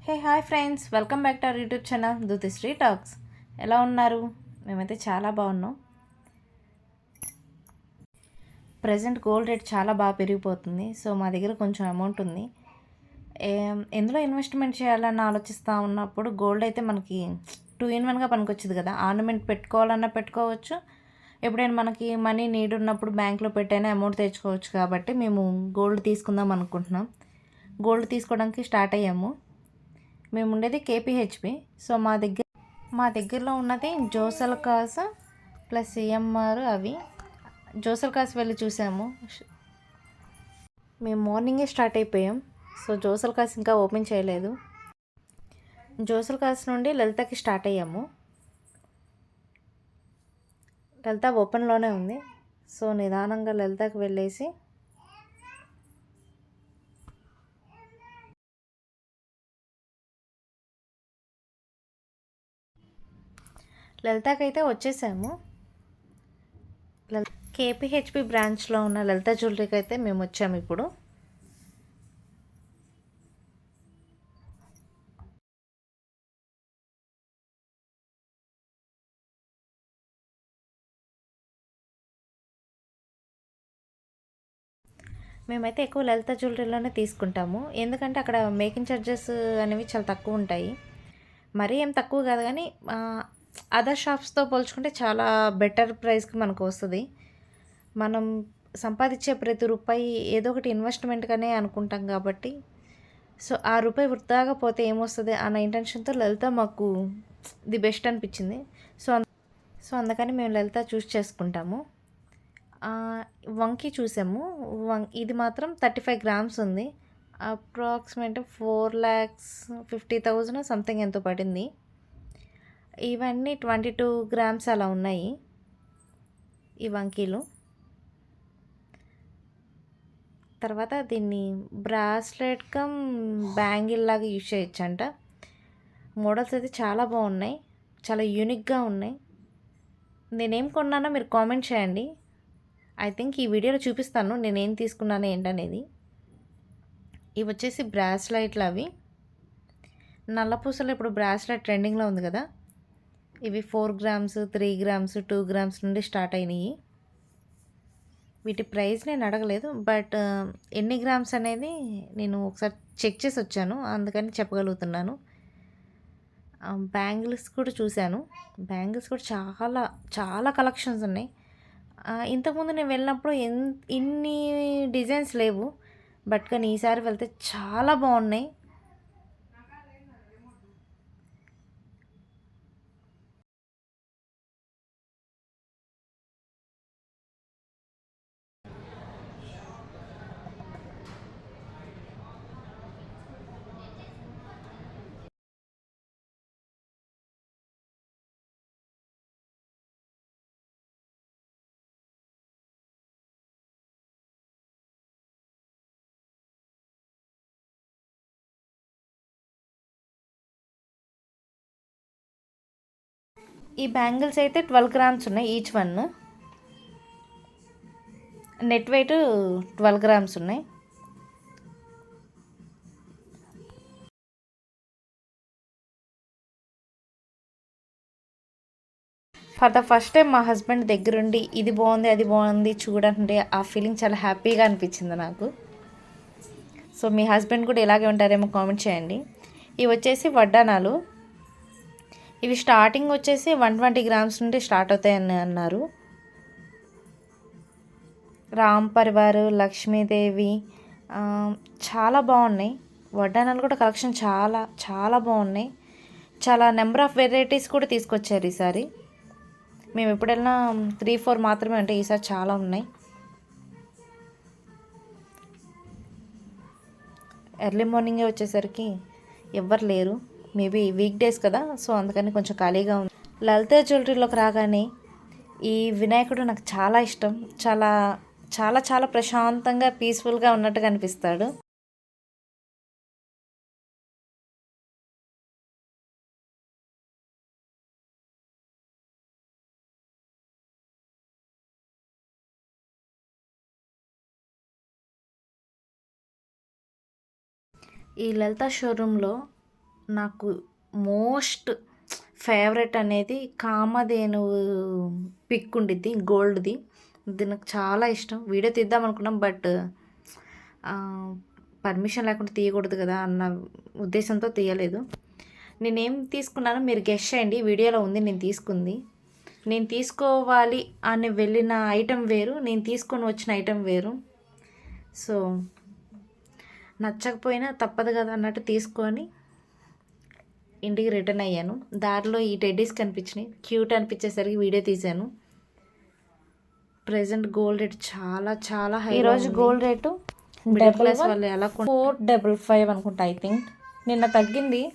Hey hi friends, welcome back to our YouTube channel Dhruthisri talks. ఎలా ఉన్నారు? మేమైతే చాలా బాగున్నాం. ప్రజెంట్ గోల్డ్ రేట్ చాలా బాగా పెరిగిపోతుంది. సో మా దగ్గర కొంచెం అమౌంట్ ఉంది. ఎందులో ఇన్వెస్ట్మెంట్ చేయాలని ఆలోచిస్తూ ఉన్నప్పుడు గోల్డ్ అయితే మనకి 2-in-1గా పనికొచ్చింది కదా. ఆర్నమెంట్ పెట్టుకోవాలన్నా పెట్టుకోవచ్చు, ఎప్పుడైనా మనకి మనీ నీడ్ ఉన్నప్పుడు బ్యాంక్లో పెట్టైనా అమౌంట్ తెచ్చుకోవచ్చు. కాబట్టి మేము గోల్డ్ తీసుకుందాం అనుకుంటున్నాం. గోల్డ్ తీసుకోవడానికి స్టార్ట్ అయ్యాము. మేము ఉండేది కేపీహెచ్పి. సో మా దగ్గరలో ఉన్నది జోసల్కాస్ ప్లస్ సిఎంఆర్. అవి జోసల్కాస్ వెళ్ళి చూసాము. మేము మార్నింగే స్టార్ట్ అయిపోయాం. సో జోసల్కాస్ ఇంకా ఓపెన్ చేయలేదు. జోసల్కాస్ నుండి లలితకి స్టార్ట్ అయ్యాము. లలిత ఓపెన్లోనే ఉంది. సో నిదానంగా లలితకి వెళ్ళేసి లలితకి అయితే వచ్చేసాము. కేపీహెచ్పి బ్రాంచ్లో ఉన్న లలిత జ్యువెలరీకి అయితే మేము వచ్చాము. ఇప్పుడు మేమైతే ఎక్కువ లలిత జ్యువెలరీలోనే తీసుకుంటాము. ఎందుకంటే అక్కడ మేకింగ్ ఛార్జెస్ అనేవి చాలా తక్కువ ఉంటాయి. మరీ ఏం తక్కువ కాదు, కానీ అదర్ షాప్స్తో పోల్చుకుంటే చాలా బెటర్ ప్రైస్కి మనకు వస్తుంది. మనం సంపాదించే ప్రతి రూపాయి ఏదో ఒకటి ఇన్వెస్ట్మెంట్గానే అనుకుంటాం కాబట్టి, సో ఆ రూపాయి వృధాగా పోతే ఏమొస్తుంది అన్న ఇంటెన్షన్తో లలిత మాకు ది బెస్ట్ అనిపించింది. సో అందుకని మేము లలిత చూస్ చేసుకుంటాము. వంకి చూసాము. ఇది మాత్రం 35 గ్రామ్స్ ఉంది. అప్రాక్సిమేట్ 4,50,000 సంథింగ్ ఎంతో పడింది. ఇవన్నీ 22 గ్రామ్స్ అలా ఉన్నాయి ఈ వంకీలు. తర్వాత దీన్ని బ్రాస్లెట్ కమ్ బ్యాంగిల్ లాగా యూజ్ చేయొచ్చంట. మోడల్స్ అయితే చాలా బాగున్నాయి, చాలా యూనిక్గా ఉన్నాయి. నేనేం కొన్నానో మీరు కామెంట్ చేయండి. ఐ థింక్ ఈ వీడియోలో చూపిస్తాను నేనేం తీసుకున్నాను ఏంటనేది. ఇవి వచ్చేసి బ్రాస్లైట్లు. అవి నల్లపూసలు ఇప్పుడు బ్రాస్లైట్ ట్రెండింగ్లో ఉంది కదా. ఇవి 4 గ్రామ్స్, 3 గ్రామ్స్, 2 గ్రామ్స్ నుండి స్టార్ట్ అయినాయి. వీటి ప్రైస్ నేను అడగలేదు, బట్ ఎన్ని గ్రామ్స్ అనేది నేను ఒకసారి చెక్ చేసి వచ్చాను, అందుకని చెప్పగలుగుతున్నాను. బ్యాంగిల్స్ కూడా చూశాను. బ్యాంగిల్స్ కూడా చాలా చాలా కలెక్షన్స్ ఉన్నాయి. ఇంతకుముందు నేను వెళ్ళినప్పుడు ఇన్ని డిజైన్స్ లేవు, బట్ కానీ ఈసారి వెళ్తే చాలా బాగున్నాయి. ఈ బ్యాంగిల్స్ అయితే 12 గ్రామ్స్ ఉన్నాయి each one. Net weight 12 grams ఉన్నాయి. ఫర్ ద ఫస్ట్ టైం మా హస్బెండ్ దగ్గరుండి ఇది బాగుంది అది బాగుంది చూడండి, ఆ ఫీలింగ్ చాలా హ్యాపీగా అనిపించింది నాకు. సో మీ హస్బెండ్ కూడా ఇలాగే ఉంటారేమో కామెంట్ చేయండి. ఇవి వచ్చేసి వడ్డానాలు. ఇవి స్టార్టింగ్ వచ్చేసి 120 గ్రామ్స్ నుండి స్టార్ట్ అవుతాయని అన్నారు. రామ్ పరివార్, లక్ష్మీదేవి చాలా బాగున్నాయి. వడ్డానాలు కూడా కలెక్షన్ చాలా చాలా బాగున్నాయి. చాలా నెంబర్ ఆఫ్ వెరైటీస్ కూడా తీసుకొచ్చారు ఈసారి. మేము ఎప్పుడైనా 3-4 మాత్రమే ఉంటాయి, ఈసారి చాలా ఉన్నాయి. ఎర్లీ మార్నింగే వచ్చేసరికి ఎవ్వరు లేరు, మేబీ వీక్ డేస్ కదా, సో అందుకని కొంచెం ఖాళీగా ఉంది. లలిత జ్యువెలరీలోకి రాగానే ఈ వినాయకుడు నాకు చాలా ఇష్టం. చాలా చాలా చాలా ప్రశాంతంగా పీస్ఫుల్గా ఉన్నట్టుగా అనిపిస్తాడు. ఈ లలిత షోరూంలో నాకు మోస్ట్ ఫేవరెట్ అనేది కామధేనువు పిక్ ఉండిద్ది గోల్డ్‌ది. ఇది నాకు చాలా ఇష్టం. వీడియో తీద్దాం అనుకున్నాం. బట్ పర్మిషన్ లేకుండా తీయకూడదు కదా అన్న ఉద్దేశంతో తీయలేదు. నేనేం తీసుకున్నానో మీరు గెస్ చేయండి. వీడియోలో ఉంది నేను తీసుకుంది. నేను తీసుకోవాలి అని వెళ్ళిన ఐటెం వేరు, నేను తీసుకొని వచ్చిన ఐటెం వేరు. సో నచ్చకపోయినా తప్పదు కదా అన్నట్టు తీసుకొని ఇంటికి రిటర్న్ అయ్యాను. దారిలో ఈ టెడ్డీస్ కనిపించినాయి, క్యూట్ అనిపించేసరికి వీడియో తీశాను. ప్రెజెంట్ గోల్డ్ రేట్ చాలా చాలా హై. ఈరోజు గోల్డ్ రేటు మిడిల్ క్లాస్ వాళ్ళు ఎలా 455 అనుకుంటా. ఐ థింక్ నిన్న తగ్గింది.